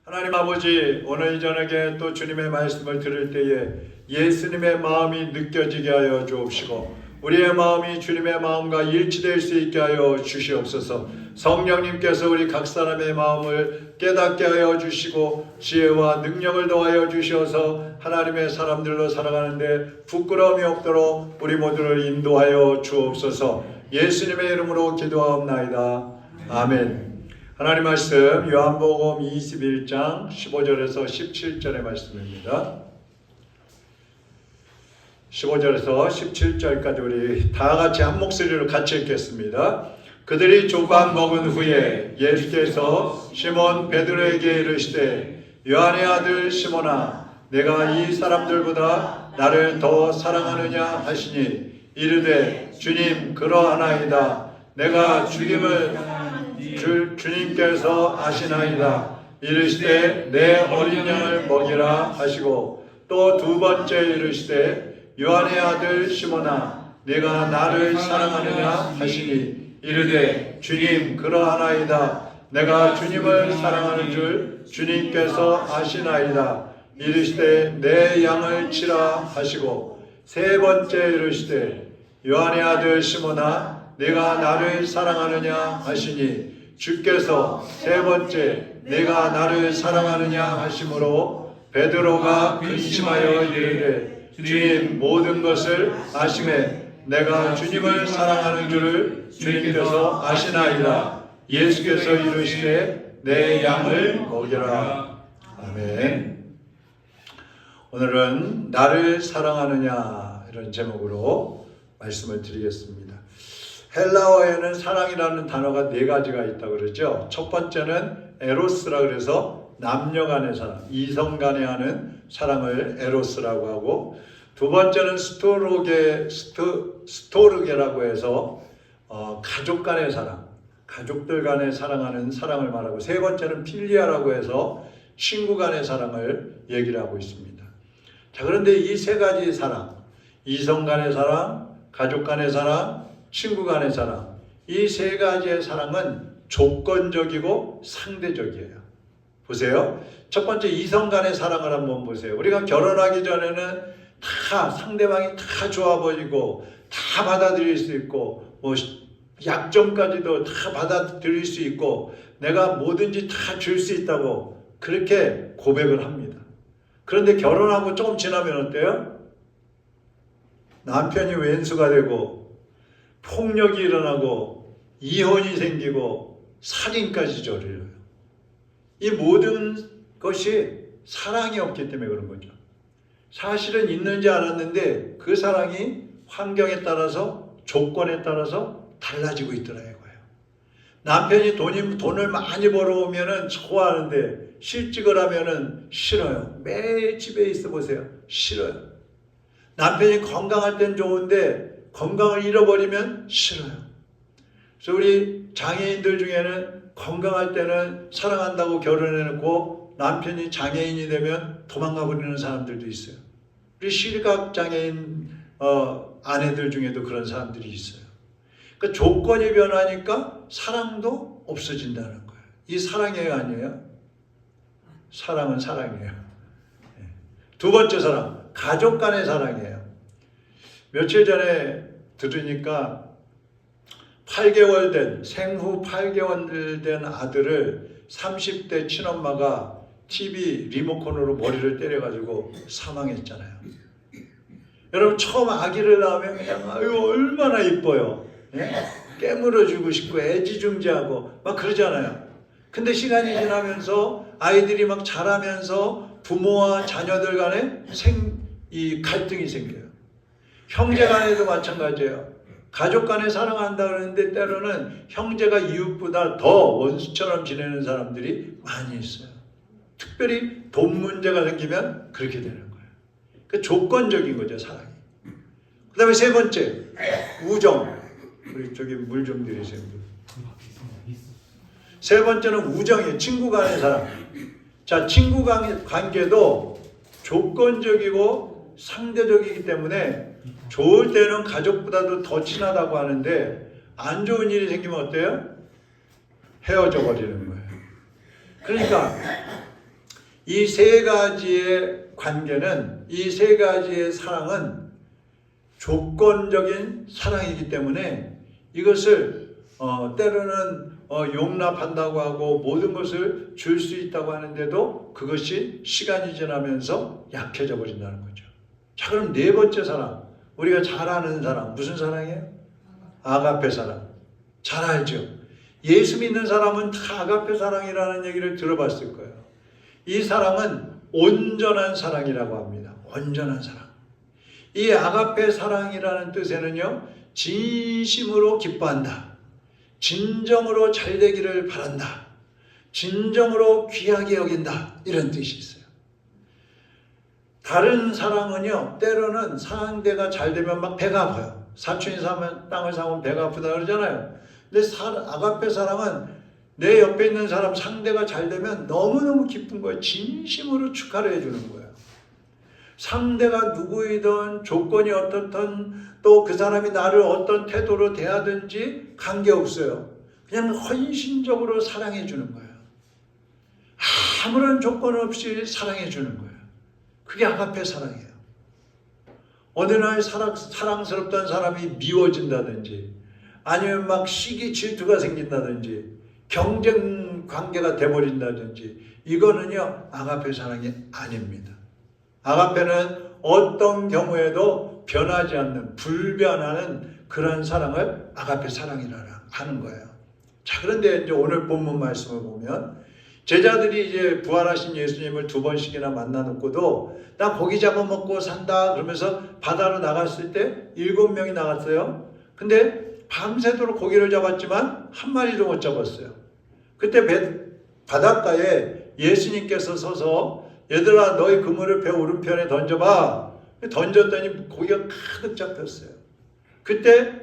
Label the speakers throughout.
Speaker 1: 하나님 아버지, 오늘 이 저녁에 또 주님의 말씀을 들을 때에 예수님의 마음이 느껴지게 하여 주옵시고 우리의 마음이 주님의 마음과 일치될 수 있게 하여 주시옵소서. 성령님께서 우리 각 사람의 마음을 깨닫게 하여 주시고 지혜와 능력을 더하여 주셔서 하나님의 사람들로 살아가는데 부끄러움이 없도록 우리 모두를 인도하여 주옵소서. 예수님의 이름으로 기도하옵나이다. 아멘. 하나님 말씀 요한복음 21장 15절에서 17절의 말씀입니다. 15절에서 17절까지 우리 다 같이 한 목소리로 같이 읽겠습니다. 그들이 조반 먹은 후에 예수께서 시몬 베드로에게 이르시되 요한의 아들 시몬아 내가 이 사람들보다 나를 더 사랑하느냐 하시니 이르되 주님 그러하나이다. 내가 주님께서 아시나이다. 이르시되 내 어린 양을 먹이라 하시고 또 두 번째 이르시되 요한의 아들 시몬아 내가 나를 사랑하느냐 하시니 이르되 주님 그러하나이다. 내가 주님을 사랑하는 줄 주님께서 아시나이다. 이르시되 내 양을 치라 하시고 세 번째 이르시되 요한의 아들 시몬아 내가 나를 사랑하느냐 하시니 주께서 세 번째 내가 나를 사랑하느냐 하심으로 베드로가 근심하여 이르되 주님 모든 것을 아심에 내가 주님을 사랑하는 줄을 주님께서 아시나이다. 예수께서 이르시되 내 양을 먹이라. 아멘. 오늘은 나를 사랑하느냐 이런 제목으로 말씀을 드리겠습니다. 헬라어에는 사랑이라는 단어가 네 가지가 있다고 그러죠. 첫 번째는 에로스라 그래서 남녀 간의 사랑, 이성 간에 하는 사랑을 에로스라고 하고, 두 번째는 스토르게라고 해서 가족 간의 사랑, 가족들 간의 사랑하는 사랑을 말하고, 세 번째는 필리아라고 해서 친구 간의 사랑을 얘기를 하고 있습니다. 자, 그런데 이 세 가지 사랑, 이성 간의 사랑, 가족 간의 사랑, 친구 간의 사랑, 이 세 가지의 사랑은 조건적이고 상대적이에요. 보세요. 첫 번째 이성 간의 사랑을 한번 보세요. 우리가 결혼하기 전에는 다 상대방이 다 좋아 보이고 다 받아들일 수 있고 뭐 약점까지도 다 받아들일 수 있고 내가 뭐든지 다 줄 수 있다고 그렇게 고백을 합니다. 그런데 결혼하고 조금 지나면 어때요? 남편이 왼수가 되고 폭력이 일어나고 이혼이 생기고 살인까지 저질러요. 이 모든 것이 사랑이 없기 때문에 그런 거죠. 사실은 있는지 알았는데 그 사랑이 환경에 따라서 조건에 따라서 달라지고 있더라고요. 남편이 돈을 많이 벌어오면 좋아하는데 실직을 하면 싫어요. 매일 집에 있어 보세요. 싫어요. 남편이 건강할 땐 좋은데 건강을 잃어버리면 싫어요. 그래서 우리 장애인들 중에는 건강할 때는 사랑한다고 결혼해놓고 남편이 장애인이 되면 도망가 버리는 사람들도 있어요. 우리 시각 장애인 아내들 중에도 그런 사람들이 있어요. 그러니까 조건이 변하니까 사랑도 없어진다는 거예요. 이 사랑이에요, 아니에요? 사랑은 사랑이에요. 두 번째 사랑, 가족 간의 사랑이에요. 며칠 전에 들으니까 8개월 된, 생후 8개월 된 아들을 30대 친엄마가 TV 리모컨으로 머리를 때려가지고 사망했잖아요. 여러분 처음 아기를 낳으면 그냥 아유 얼마나 이뻐요. 예? 깨물어주고 싶고 애지중지하고 막 그러잖아요. 근데 시간이 지나면서 아이들이 막 자라면서 부모와 자녀들 간에 이 갈등이 생겨요. 형제 간에도 마찬가지예요. 가족 간에 사랑한다 그러는데 때로는 형제가 이웃보다 더 원수처럼 지내는 사람들이 많이 있어요. 특별히 돈 문제가 생기면 그렇게 되는 거예요. 그 조건적인 거죠, 사랑이. 그 다음에 세 번째, 우정. 우리 저기 물 좀 드리세요. 세 번째는 우정이에요. 친구 간의 사랑. 자, 친구 관계도 조건적이고 상대적이기 때문에 좋을 때는 가족보다도 더 친하다고 하는데 안 좋은 일이 생기면 어때요? 헤어져 버리는 거예요. 그러니까 이 세 가지의 관계는, 이 세 가지의 사랑은 조건적인 사랑이기 때문에 이것을 때로는 용납한다고 하고 모든 것을 줄 수 있다고 하는데도 그것이 시간이 지나면서 약해져 버린다는 거죠. 자, 그럼 네 번째 사랑, 우리가 잘 아는 사랑, 무슨 사랑이에요? 아가페 사랑. 잘 알죠? 예수 믿는 사람은 다 아가페 사랑이라는 얘기를 들어봤을 거예요. 이 사랑은 온전한 사랑이라고 합니다. 온전한 사랑. 이 아가페 사랑이라는 뜻에는요, 진심으로 기뻐한다, 진정으로 잘 되기를 바란다, 진정으로 귀하게 여긴다, 이런 뜻이 있어요. 다른 사랑은요, 때로는 상대가 잘 되면 막 배가 아파요. 사촌이 땅을 사면 배가 아프다 그러잖아요. 근데 아가페 사랑은 내 옆에 있는 사람 상대가 잘 되면 너무너무 기쁜 거예요. 진심으로 축하를 해주는 거예요. 상대가 누구이든 조건이 어떻든 또 그 사람이 나를 어떤 태도로 대하든지 관계없어요. 그냥 헌신적으로 사랑해 주는 거예요. 아무런 조건 없이 사랑해 주는 거예요. 그게 아가페 사랑이에요. 어느 날 사랑스럽던 사람이 미워진다든지 아니면 막 시기 질투가 생긴다든지 경쟁 관계가 돼버린다든지 이거는요, 아가페 사랑이 아닙니다. 아가페는 어떤 경우에도 변하지 않는, 불변하는 그런 사랑을 아가페 사랑이라 하는 거예요. 자, 그런데 이제 오늘 본문 말씀을 보면 제자들이 이제 부활하신 예수님을 2번씩이나 만나놓고도 나 고기 잡아먹고 산다 그러면서 바다로 나갔을 때 7명이 나갔어요. 근데 밤새도록 고기를 잡았지만 한 마리도 못 잡았어요. 그때 바닷가에 예수님께서 서서 얘들아, 너희 그물을 배 오른편에 던져봐. 던졌더니 고기가 가득 잡혔어요. 그때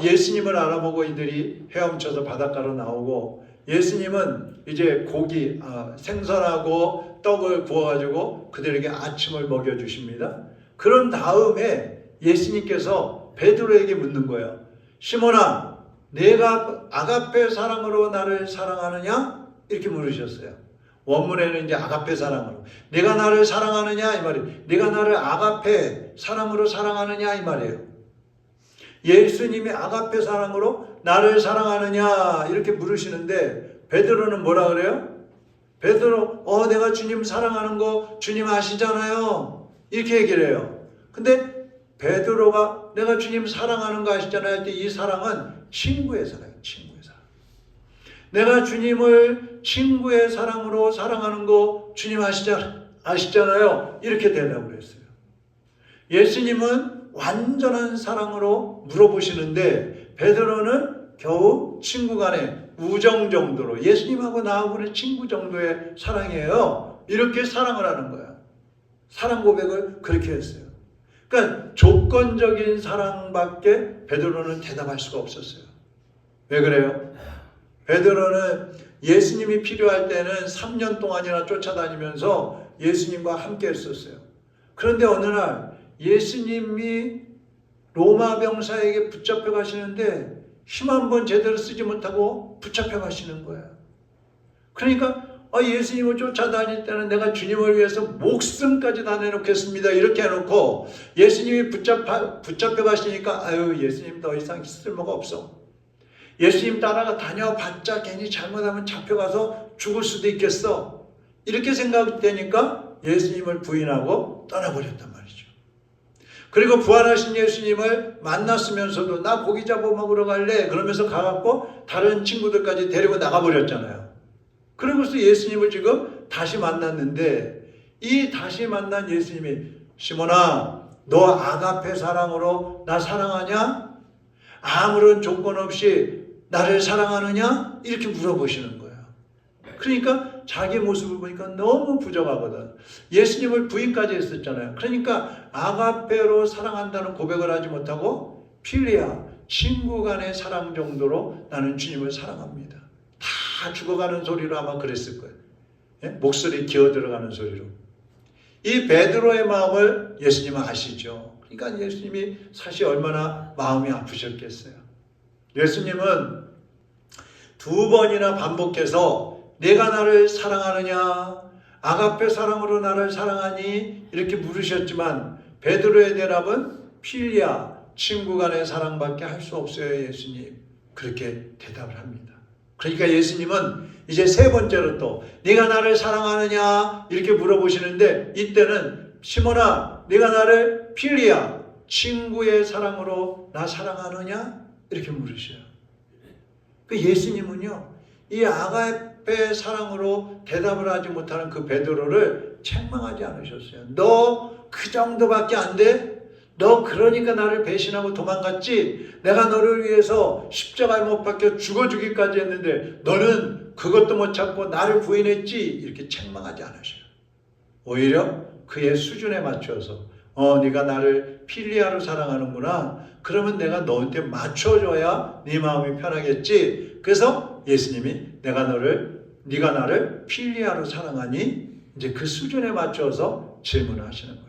Speaker 1: 예수님을 알아보고 이들이 헤엄쳐서 바닷가로 나오고, 예수님은 이제 고기, 생선하고 떡을 구워가지고 그들에게 아침을 먹여주십니다. 그런 다음에 예수님께서 베드로에게 묻는 거예요. 시몬아, 내가 아가페 사랑으로 나를 사랑하느냐? 이렇게 물으셨어요. 원문에는 이제 아가페 사랑으로. 내가 나를 사랑하느냐? 이 말이에요. 내가 나를 아가페 사랑으로 사랑하느냐? 이 말이에요. 예수님이 아가페 사랑으로 나를 사랑하느냐? 이렇게 물으시는데 베드로는 뭐라 그래요? 베드로, 내가 주님 사랑하는 거 주님 아시잖아요. 이렇게 얘기를 해요. 근데 베드로가 내가 주님 사랑하는 거 아시잖아요. 이 사랑은 친구의 사랑이에요. 친구의 사랑. 내가 주님을 친구의 사랑으로 사랑하는 거 주님 아시잖아요. 이렇게 대답을 했어요. 예수님은 완전한 사랑으로 물어보시는데 베드로는 겨우 친구 간의 우정 정도로, 예수님하고 나하고는 친구 정도의 사랑이에요. 이렇게 사랑을 하는 거야. 사랑 고백을 그렇게 했어요. 그러니까 조건적인 사랑밖에 베드로는 대답할 수가 없었어요. 왜 그래요? 베드로는 예수님이 필요할 때는 3년 동안이나 쫓아다니면서 예수님과 함께 했었어요. 그런데 어느 날 예수님이 로마 병사에게 붙잡혀 가시는데 힘 한 번 제대로 쓰지 못하고 붙잡혀 가시는 거예요. 그러니까 예수님을 쫓아다닐 때는 내가 주님을 위해서 목숨까지 다 내놓겠습니다. 이렇게 해놓고 예수님이 붙잡혀 가시니까 예수님 더 이상 쓸모가 없어. 예수님 따라가 다녀봤자 괜히 잘못하면 잡혀가서 죽을 수도 있겠어. 이렇게 생각되니까 예수님을 부인하고 떠나버렸단 말이죠. 그리고 부활하신 예수님을 만났으면서도 나 고기 잡아 먹으러 갈래 그러면서 가갖고 다른 친구들까지 데리고 나가버렸잖아요. 그러고서 예수님을 지금 다시 만났는데 이 다시 만난 예수님이 시몬아, 너 아가페 사랑으로 나 사랑하냐? 아무런 조건 없이 나를 사랑하느냐? 이렇게 물어보시는 거예요. 그러니까 자기 모습을 보니까 너무 부족하거든. 예수님을 부인까지 했었잖아요. 그러니까 아가페로 사랑한다는 고백을 하지 못하고 필리아, 친구 간의 사랑 정도로 나는 주님을 사랑합니다. 다 죽어가는 소리로 아마 그랬을 거예요. 예? 목소리 기어 들어가는 소리로. 이 베드로의 마음을 예수님은 아시죠. 그러니까 예수님이 사실 얼마나 마음이 아프셨겠어요. 예수님은 2번이나 반복해서 내가 나를 사랑하느냐 아가페 사랑으로 나를 사랑하니? 이렇게 물으셨지만 베드로의 대답은 필리아, 친구 간의 사랑밖에 할 수 없어요, 예수님. 그렇게 대답을 합니다. 그러니까 예수님은 이제 세 번째로 또 네가 나를 사랑하느냐? 이렇게 물어보시는데 이때는 시몬아, 네가 나를 필리아, 친구의 사랑으로 나 사랑하느냐? 이렇게 물으셔요. 그 예수님은요, 이 아가페 사랑으로 대답을 하지 못하는 그 베드로를 책망하지 않으셨어요. 너 그 정도밖에 안 돼? 너 그러니까 나를 배신하고 도망갔지? 내가 너를 위해서 십자가에 못 박혀 죽어주기까지 했는데 너는 그것도 못 참고 나를 부인했지? 이렇게 책망하지 않으셔요. 오히려 그의 수준에 맞춰서 네가 나를 필리아로 사랑하는구나. 그러면 내가 너한테 맞춰줘야 네 마음이 편하겠지. 그래서 예수님이 네가 나를 필리아로 사랑하니? 이제 그 수준에 맞춰서 질문하시는 거예요.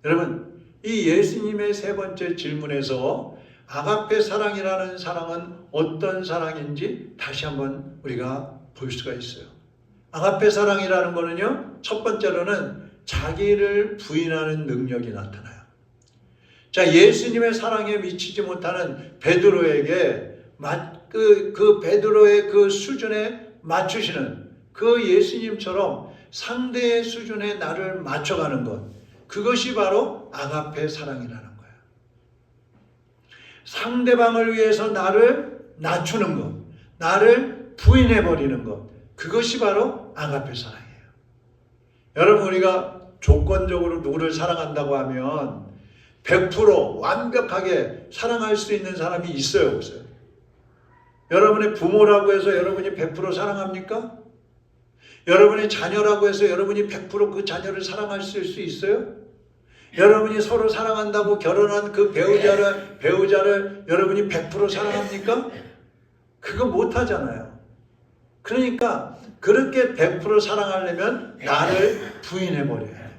Speaker 1: 여러분, 이 예수님의 세 번째 질문에서 아가페 사랑이라는 사랑은 어떤 사랑인지 다시 한번 우리가 볼 수가 있어요. 아가페 사랑이라는 거는요, 첫 번째로는 자기를 부인하는 능력이 나타나요. 자, 예수님의 사랑에 미치지 못하는 베드로에게 그 베드로의 그 수준에 맞추시는 그 예수님처럼 상대의 수준에 나를 맞춰가는 것, 그것이 바로 아가페 사랑이라는 거예요. 상대방을 위해서 나를 낮추는 것, 나를 부인해버리는 것, 그것이 바로 아가페 사랑이에요. 여러분, 우리가 조건적으로 누구를 사랑한다고 하면 100% 완벽하게 사랑할 수 있는 사람이 있어요, 없어요? 여러분의 부모라고 해서 여러분이 100% 사랑합니까? 여러분의 자녀라고 해서 여러분이 100% 그 자녀를 사랑하실 수 있어요? 여러분이 서로 사랑한다고 결혼한 그 배우자를 여러분이 100% 사랑합니까? 그거 못하잖아요. 그러니까 그렇게 100% 사랑하려면 나를 부인해버려야 해요.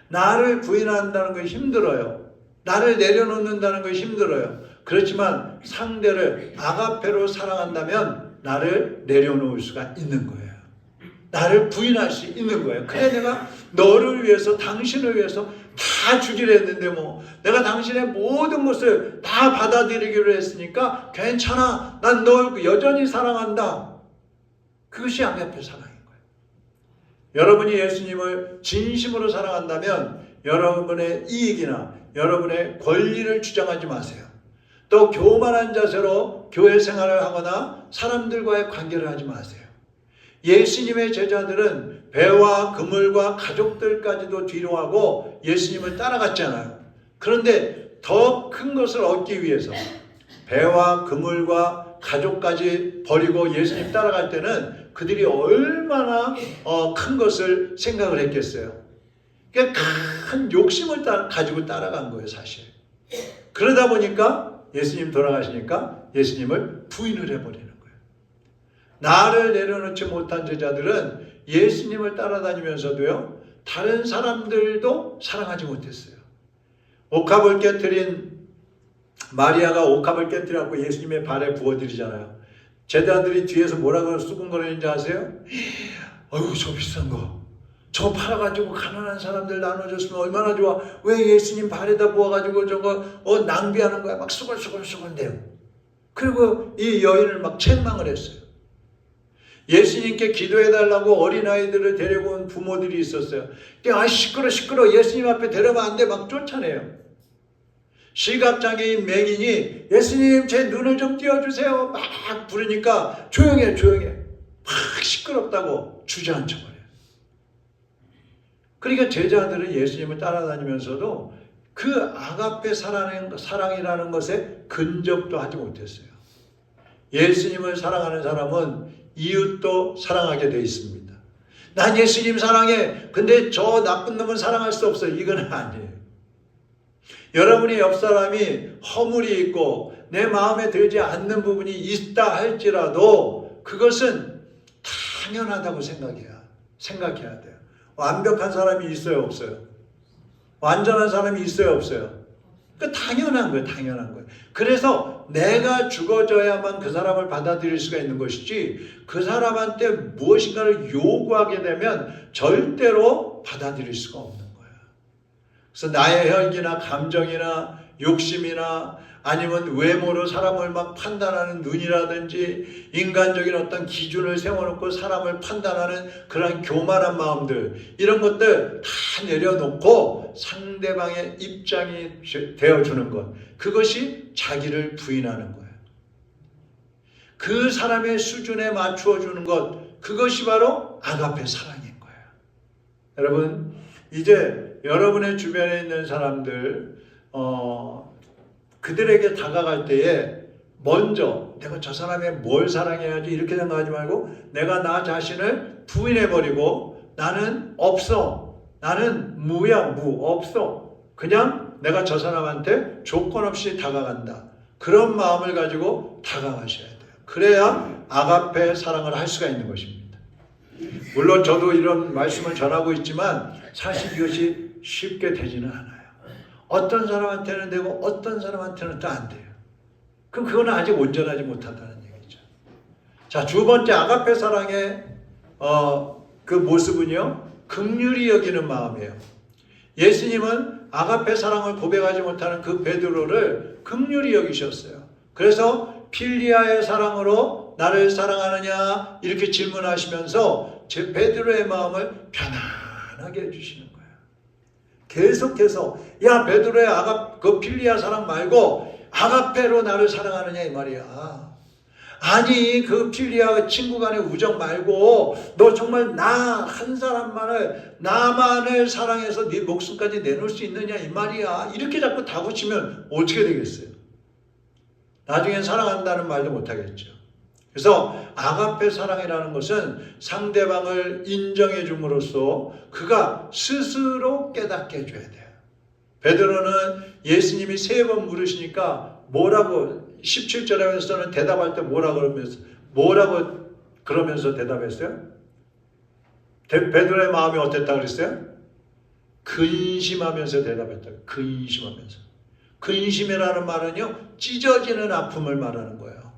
Speaker 1: 나를 부인한다는 건 힘들어요. 나를 내려놓는다는 건 힘들어요. 그렇지만 상대를 아가페로 사랑한다면 나를 내려놓을 수가 있는 거예요. 나를 부인할 수 있는 거예요. 그래, 내가 너를 위해서, 당신을 위해서 다 주기로 했는데 내가 당신의 모든 것을 다 받아들이기로 했으니까 괜찮아. 난 널 여전히 사랑한다. 그것이 아가페 사랑인 거예요. 여러분이 예수님을 진심으로 사랑한다면 여러분의 이익이나 여러분의 권리를 주장하지 마세요. 또 교만한 자세로 교회 생활을 하거나 사람들과의 관계를 하지 마세요. 예수님의 제자들은 배와 그물과 가족들까지도 뒤로 하고 예수님을 따라갔잖아요. 그런데 더 큰 것을 얻기 위해서 배와 그물과 가족까지 버리고 예수님 따라갈 때는 그들이 얼마나 큰 것을 생각을 했겠어요. 그러니까 큰 욕심을 가지고 따라간 거예요, 사실. 그러다 보니까 예수님 돌아가시니까 예수님을 부인을 해버리는 거예요. 나를 내려놓지 못한 제자들은 예수님을 따라다니면서도요, 다른 사람들도 사랑하지 못했어요. 옥합을 깨트린 마리아가 옥합을 깨트려갖고 예수님의 발에 부어드리잖아요. 제자들이 뒤에서 뭐라고 수군거리는지 아세요? 어휴, 저 비싼 거. 저거 팔아가지고 가난한 사람들 나눠줬으면 얼마나 좋아. 왜 예수님 발에다 부어가지고 저거 낭비하는 거야. 막 수근수근대요. 그리고 이 여인을 막 책망을 했어요. 예수님께 기도해달라고 어린아이들을 데리고 온 부모들이 있었어요. 시끄러 예수님 앞에 데려가면 안 돼. 막 쫓아내요. 시각장애인 맹인이 예수님 제 눈을 좀 띄워주세요. 막 부르니까 조용해. 막 시끄럽다고 주저앉혀버려요. 그러니까 제자들은 예수님을 따라다니면서도 그 아가페 사랑이라는 것에 근접도 하지 못했어요. 예수님을 사랑하는 사람은 이웃도 사랑하게 되어 있습니다. 난 예수님 사랑해. 근데 저 나쁜 놈은 사랑할 수 없어요. 이건 아니에요. 여러분의 옆 사람이 허물이 있고 내 마음에 들지 않는 부분이 있다 할지라도 그것은 당연하다고 생각해야 돼요. 완벽한 사람이 있어요, 없어요? 완전한 사람이 있어요, 없어요? 그 당연한 거예요. 그래서 내가 죽어져야만 그 사람을 받아들일 수가 있는 것이지 그 사람한테 무엇인가를 요구하게 되면 절대로 받아들일 수가 없는 거예요. 그래서 나의 혈기나 감정이나 욕심이나 아니면 외모로 사람을 막 판단하는 눈이라든지 인간적인 어떤 기준을 세워놓고 사람을 판단하는 그런 교만한 마음들, 이런 것들 다 내려놓고 상대방의 입장이 되어주는 것, 그것이 자기를 부인하는 거예요. 그 사람의 수준에 맞추어 주는 것, 그것이 바로 아가페 사랑인 거예요. 여러분, 이제 여러분의 주변에 있는 사람들 그들에게 다가갈 때에 먼저 내가 저 사람의 뭘 사랑해야지 이렇게 생각하지 말고 내가 나 자신을 부인해버리고 나는 없어, 나는 무야, 없어, 그냥 내가 저 사람한테 조건 없이 다가간다, 그런 마음을 가지고 다가가셔야 돼요. 그래야 아가페 사랑을 할 수가 있는 것입니다. 물론 저도 이런 말씀을 전하고 있지만 사실 이것이 쉽게 되지는 않아요. 어떤 사람한테는 되고 어떤 사람한테는 또 안 돼요. 그럼 그거는 아직 온전하지 못하다는 얘기죠. 자, 두 번째 아가페 사랑의 그 모습은요, 긍휼히 여기는 마음이에요. 예수님은 아가페 사랑을 고백하지 못하는 그 베드로를 긍휼히 여기셨어요. 그래서 필리아의 사랑으로 나를 사랑하느냐 이렇게 질문하시면서 제 베드로의 마음을 편안하게 해주시는 거예요. 계속해서 야 베드로의 그 필리아 사랑 말고 아가페로 나를 사랑하느냐 이 말이야. 아니 그 필리아 친구 간의 우정 말고 너 정말 나 한 사람만을, 나만을 사랑해서 네 목숨까지 내놓을 수 있느냐 이 말이야. 이렇게 자꾸 다그치면 어떻게 되겠어요? 나중엔 사랑한다는 말도 못하겠죠. 그래서 아가페 사랑이라는 것은 상대방을 인정해 줌으로써 그가 스스로 깨닫게 해줘야 돼요. 베드로는 예수님이 3번 물으시니까 뭐라고 17절에서는 대답할 때 뭐라고 그러면서 대답했어요? 베드로의 마음이 어땠다 그랬어요? 근심하면서 대답했다. 근심하면서. 근심이라는 말은요, 찢어지는 아픔을 말하는 거예요.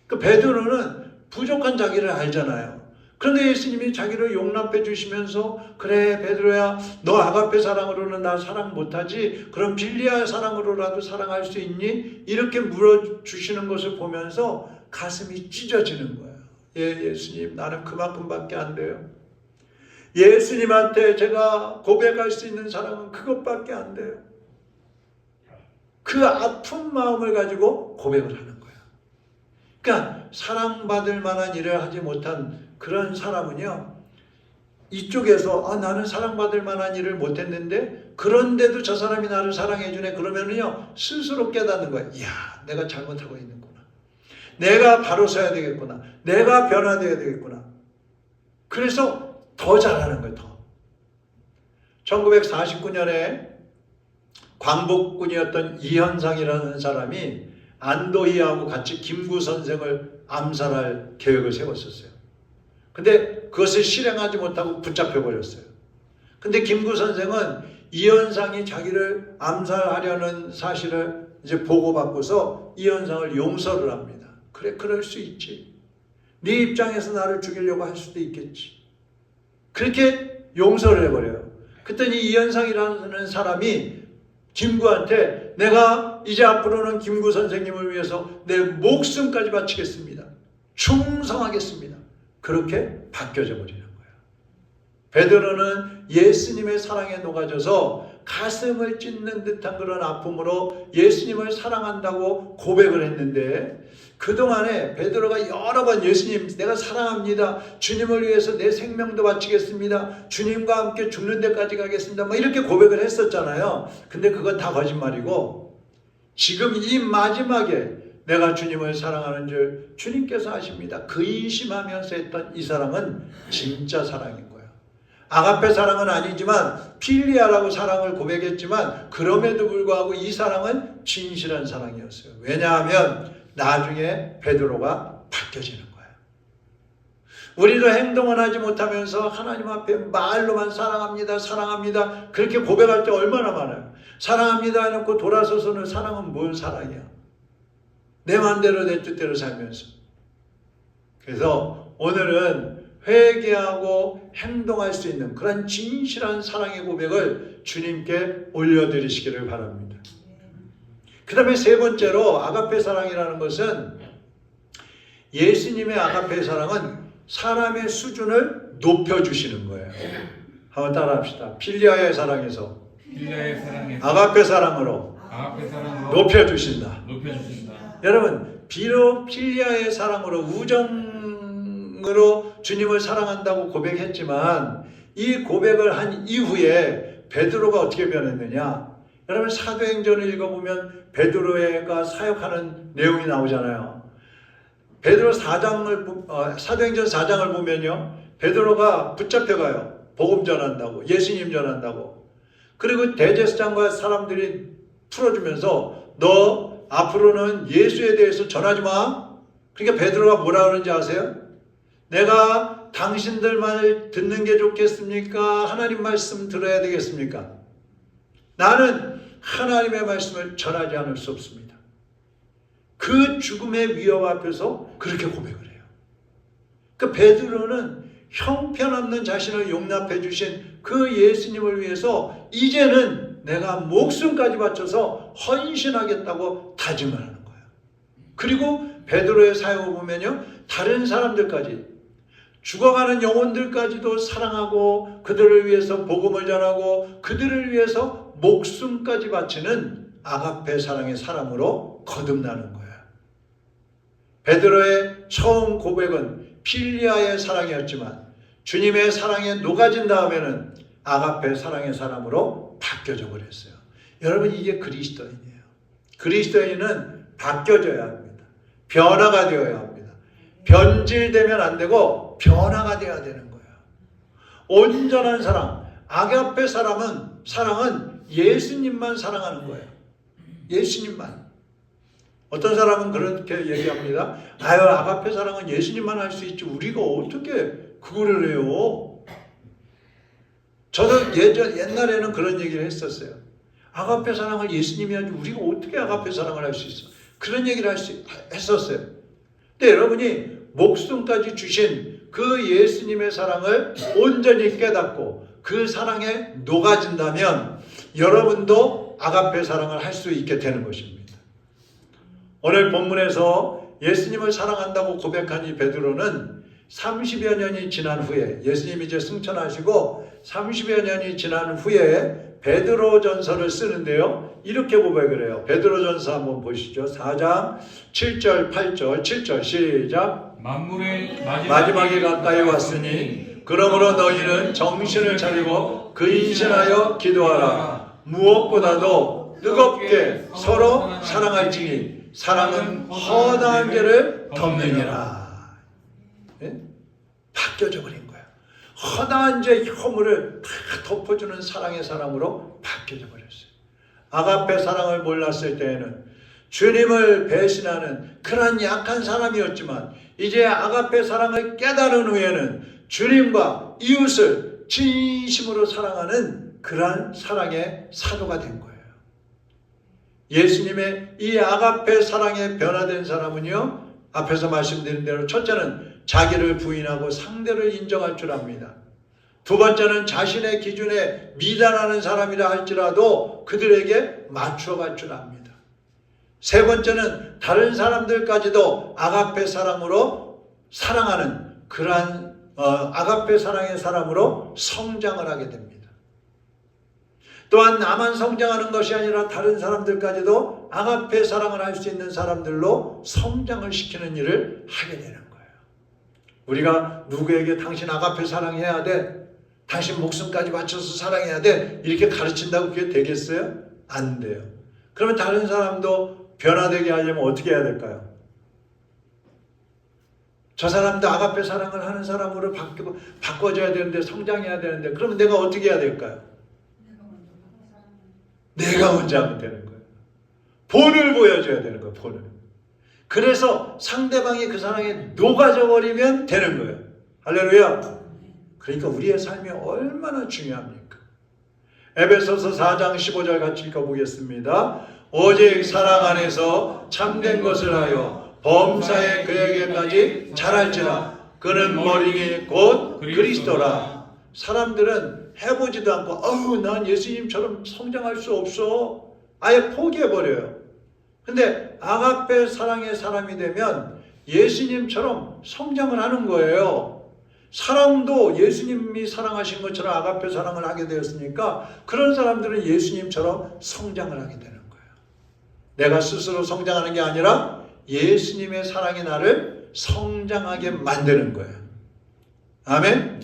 Speaker 1: 그 베드로는 부족한 자기를 알잖아요. 그런데 예수님이 자기를 용납해 주시면서 그래 베드로야 너 아가페 사랑으로는 나 사랑 못하지 그럼 빌리아 사랑으로라도 사랑할 수 있니? 이렇게 물어주시는 것을 보면서 가슴이 찢어지는 거예요. 예수님 나는 그만큼밖에 안 돼요. 예수님한테 제가 고백할 수 있는 사랑은 그것밖에 안 돼요. 그 아픈 마음을 가지고 고백을 하는 거예요. 그러니까 사랑받을 만한 일을 하지 못한 그런 사람은요, 이쪽에서 나는 사랑받을 만한 일을 못했는데 그런데도 저 사람이 나를 사랑해주네 그러면은요 스스로 깨닫는 거예요. 이야 내가 잘못하고 있는구나, 내가 바로 서야 되겠구나, 내가 변화되어야 되겠구나. 그래서 더 잘하는 거예요. 더. 1949년에 광복군이었던 이현상이라는 사람이 안도희하고 같이 김구 선생을 암살할 계획을 세웠었어요. 근데 그것을 실행하지 못하고 붙잡혀 버렸어요. 근데 김구 선생은 이현상이 자기를 암살하려는 사실을 이제 보고받고서 이현상을 용서를 합니다. 그래 그럴 수 있지. 네 입장에서 나를 죽이려고 할 수도 있겠지. 그렇게 용서를 해버려요. 그랬더니 이현상이라는 사람이 김구한테 내가 이제 앞으로는 김구 선생님을 위해서 내 목숨까지 바치겠습니다. 충성하겠습니다. 그렇게 바뀌어져 버리는 거예요. 베드로는 예수님의 사랑에 녹아져서 가슴을 찢는 듯한 그런 아픔으로 예수님을 사랑한다고 고백을 했는데 그동안에 베드로가 여러 번 예수님 내가 사랑합니다. 주님을 위해서 내 생명도 바치겠습니다. 주님과 함께 죽는 데까지 가겠습니다. 뭐 이렇게 고백을 했었잖아요. 근데 그건 다 거짓말이고 지금 이 마지막에 내가 주님을 사랑하는 줄 주님께서 아십니다. 근심하면서 했던 이 사랑은 진짜 사랑인 거예요. 아가페 사랑은 아니지만 필리아라고 사랑을 고백했지만 그럼에도 불구하고 이 사랑은 진실한 사랑이었어요. 왜냐하면 나중에 베드로가 바뀌어지는 거예요. 우리도 행동을 하지 못하면서 하나님 앞에 말로만 사랑합니다, 사랑합니다 그렇게 고백할 때 얼마나 많아요. 사랑합니다 해놓고 돌아서서는 사랑은 뭔 사랑이야. 내 마음대로 내 뜻대로 살면서. 그래서 오늘은 회개하고 행동할 수 있는 그런 진실한 사랑의 고백을 주님께 올려드리시기를 바랍니다. 그 다음에 세 번째로 아가페 사랑이라는 것은 예수님의 아가페 사랑은 사람의 수준을 높여주시는 거예요. 한번 따라합시다. 필리아의 사랑에서 아가페 사랑으로 높여주신다. 여러분, 비록 필리아의 사랑으로 우정으로 주님을 사랑한다고 고백했지만 이 고백을 한 이후에 베드로가 어떻게 변했느냐? 여러분, 사도행전을 읽어보면 베드로가 사역하는 내용이 나오잖아요. 사도행전 4장을 보면요, 베드로가 붙잡혀가요. 복음 전한다고, 예수님 전한다고. 그리고 대제사장과 사람들이 풀어주면서 너 앞으로는 예수에 대해서 전하지 마. 그러니까 베드로가 뭐라 그러는지 아세요? 내가 당신들 말 듣는 게 좋겠습니까? 하나님 말씀 들어야 되겠습니까? 나는 하나님의 말씀을 전하지 않을 수 없습니다. 그 죽음의 위협 앞에서 그렇게 고백을 해요. 그러니까 베드로는 형편없는 자신을 용납해 주신 그 예수님을 위해서 이제는 내가 목숨까지 바쳐서 헌신하겠다고 다짐을 하는 거예요. 그리고 베드로의 사역을 보면요, 다른 사람들까지, 죽어가는 영혼들까지도 사랑하고 그들을 위해서 복음을 전하고 그들을 위해서 목숨까지 바치는 아가페 사랑의 사람으로 거듭나는 거예요. 베드로의 처음 고백은 필리아의 사랑이었지만 주님의 사랑에 녹아진 다음에는 아가페 사랑의 사람으로 바뀌어져 버렸어요. 여러분, 이게 그리스도인이에요. 그리스도인은 바뀌어져야 합니다. 변화가 되어야 합니다. 변질되면 안 되고 변화가 되어야 되는 거예요. 온전한 사랑, 아가페 사랑은 예수님만 사랑하는 거예요. 예수님만. 어떤 사람은 그렇게 얘기합니다. 아가페 사랑은 예수님만 할 수 있지 우리가 어떻게 그거를 해요? 저도 옛날에는 그런 얘기를 했었어요. 아가페 사랑을 예수님이 하지 우리가 어떻게 아가페 사랑을 할 수 있어? 그런 얘기를 했었어요. 근데 여러분이 목숨까지 주신 그 예수님의 사랑을 온전히 깨닫고 그 사랑에 녹아진다면 여러분도 아가페 사랑을 할 수 있게 되는 것입니다. 오늘 본문에서 예수님을 사랑한다고 고백한 이 베드로는 30여 년이 지난 후에, 예수님이 이제 승천하시고 30여 년이 지난 후에 베드로전서를 쓰는데요, 이렇게 고백을 해요. 베드로전서 한번 보시죠. 4장 7절 8절 7절 시작.
Speaker 2: 만물의
Speaker 1: 마지막에 가까이 왔으니 그러므로 너희는 정신을 차리고 근신하여 기도하라. 무엇보다도 뜨겁게 서로 사랑할지니 사랑은 허다한 죄를 덮느니라. 네? 바뀌어져 버린 거예요. 허다한 죄 허물을 다 덮어주는 사랑의 사람으로 바뀌어져 버렸어요. 아가페 사랑을 몰랐을 때에는 주님을 배신하는 그런 약한 사람이었지만 이제 아가페 사랑을 깨달은 후에는 주님과 이웃을 진심으로 사랑하는 그러한 사랑의 사도가 된 거예요. 예수님의 이 아가페 사랑에 변화된 사람은요, 앞에서 말씀드린 대로 첫째는 자기를 부인하고 상대를 인정할 줄 압니다. 두 번째는 자신의 기준에 미달하는 사람이라 할지라도 그들에게 맞춰갈 줄 압니다. 세 번째는 다른 사람들까지도 아가페 사랑으로 사랑하는 그러한 아가페 사랑의 사람으로 성장을 하게 됩니다. 또한 나만 성장하는 것이 아니라 다른 사람들까지도 아가페 사랑을 할 수 있는 사람들로 성장을 시키는 일을 하게 되는 거예요. 우리가 누구에게 당신 아가페 사랑해야 돼, 당신 목숨까지 바쳐서 사랑해야 돼, 이렇게 가르친다고 그게 되겠어요? 안 돼요. 그러면 다른 사람도 변화되게 하려면 어떻게 해야 될까요? 저 사람도 아가페 사랑을 하는 사람으로 바꿔줘야 되는데, 성장해야 되는데, 그러면 내가 어떻게 해야 될까요? 내가 먼저 하면 되는 거예요. 본을 보여줘야 되는 거예요. 본을. 그래서 상대방이 그 사랑에 녹아져 버리면 되는 거예요. 할렐루야. 그러니까 우리의 삶이 얼마나 중요합니까? 에베소서 4장 15절 같이 읽어보겠습니다. 오직 사랑 안에서 참된 것을 하여 범사에 그에게까지 자랄지라. 그는 머리니 곧 그리스도라. 사람들은 해보지도 않고 난 예수님처럼 성장할 수 없어, 아예 포기해버려요. 근데 아가페 사랑의 사람이 되면 예수님처럼 성장을 하는 거예요. 사랑도 예수님이 사랑하신 것처럼 아가페 사랑을 하게 되었으니까 그런 사람들은 예수님처럼 성장을 하게 되는 거예요. 내가 스스로 성장하는 게 아니라 예수님의 사랑이 나를 성장하게 만드는 거예요. 아멘?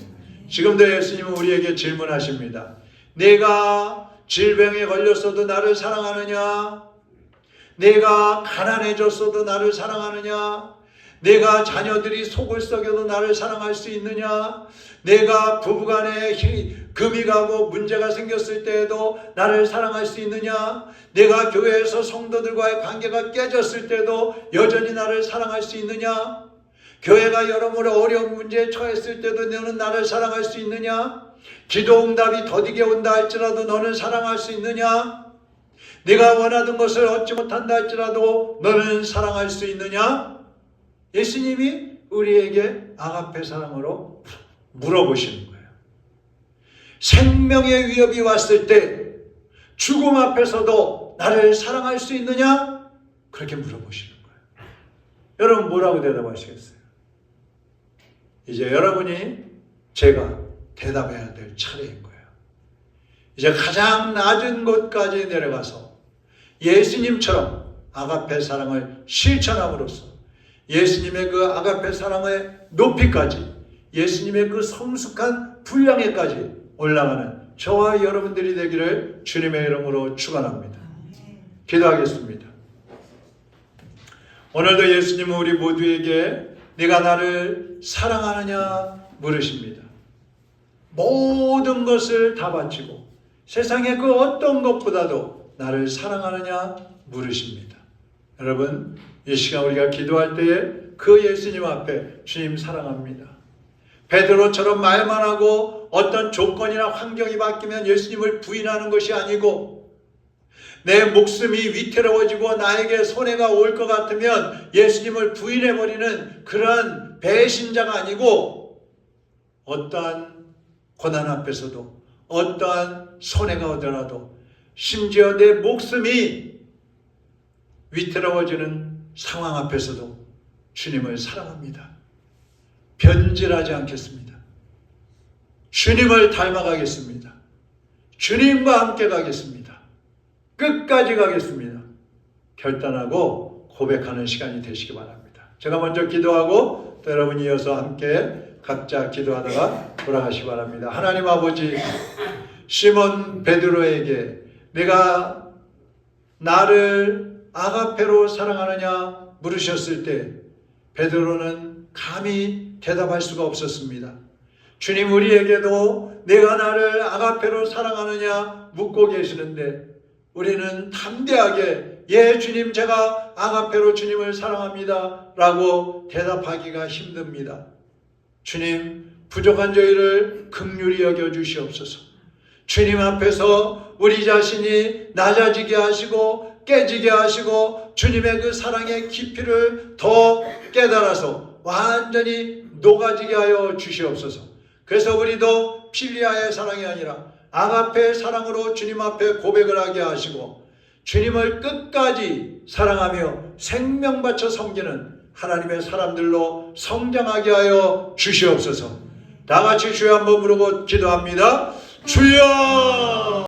Speaker 1: 지금도 예수님은 우리에게 질문하십니다. 내가 질병에 걸렸어도 나를 사랑하느냐? 내가 가난해졌어도 나를 사랑하느냐? 내가 자녀들이 속을 썩여도 나를 사랑할 수 있느냐? 내가 부부간에 금이 가고 문제가 생겼을 때에도 나를 사랑할 수 있느냐? 내가 교회에서 성도들과의 관계가 깨졌을 때도 여전히 나를 사랑할 수 있느냐? 교회가 여러모로 어려운 문제에 처했을 때도 너는 나를 사랑할 수 있느냐? 기도 응답이 더디게 온다 할지라도 너는 사랑할 수 있느냐? 네가 원하던 것을 얻지 못한다 할지라도 너는 사랑할 수 있느냐? 예수님이 우리에게 아가페 사랑으로 물어보시는 거예요. 생명의 위협이 왔을 때 죽음 앞에서도 나를 사랑할 수 있느냐? 그렇게 물어보시는 거예요. 여러분 뭐라고 대답하시겠어요? 이제 여러분이 제가 대답해야 될 차례인 거예요. 이제 가장 낮은 곳까지 내려가서 예수님처럼 아가페 사랑을 실천함으로써 예수님의 그 아가페 사랑의 높이까지, 예수님의 그 성숙한 분량에까지 올라가는 저와 여러분들이 되기를 주님의 이름으로 축원합니다. 기도하겠습니다. 오늘도 예수님은 우리 모두에게 네가 나를 사랑하느냐 물으십니다. 모든 것을 다 바치고 세상의 그 어떤 것보다도 나를 사랑하느냐 물으십니다. 여러분, 이 시간 우리가 기도할 때에 그 예수님 앞에 주님 사랑합니다. 베드로처럼 말만 하고 어떤 조건이나 환경이 바뀌면 예수님을 부인하는 것이 아니고, 내 목숨이 위태로워지고 나에게 손해가 올 것 같으면 예수님을 부인해버리는 그러한 배신자가 아니고, 어떠한 고난 앞에서도 어떠한 손해가 오더라도 심지어 내 목숨이 위태로워지는 상황 앞에서도 주님을 사랑합니다. 변질하지 않겠습니다. 주님을 닮아가겠습니다. 주님과 함께 가겠습니다. 끝까지 가겠습니다. 결단하고 고백하는 시간이 되시기 바랍니다. 제가 먼저 기도하고 또 여러분이 이어서 함께 각자 기도하다가 돌아가시기 바랍니다. 하나님 아버지, 시몬 베드로에게 내가 나를 아가페로 사랑하느냐 물으셨을 때 베드로는 감히 대답할 수가 없었습니다. 주님, 우리에게도 내가 나를 아가페로 사랑하느냐 묻고 계시는데 우리는 담대하게 예 주님, 제가 아가페로 주님을 사랑합니다 라고 대답하기가 힘듭니다. 주님, 부족한 저희를 긍휼히 여겨주시옵소서. 주님 앞에서 우리 자신이 낮아지게 하시고 깨지게 하시고 주님의 그 사랑의 깊이를 더 깨달아서 완전히 녹아지게 하여 주시옵소서. 그래서 우리도 필리아의 사랑이 아니라 아가페의 사랑으로 주님 앞에 고백을 하게 하시고 주님을 끝까지 사랑하며 생명 바쳐 섬기는 하나님의 사람들로 성장하게 하여 주시옵소서. 다 같이 주여 한번 부르고 기도합니다. 주여!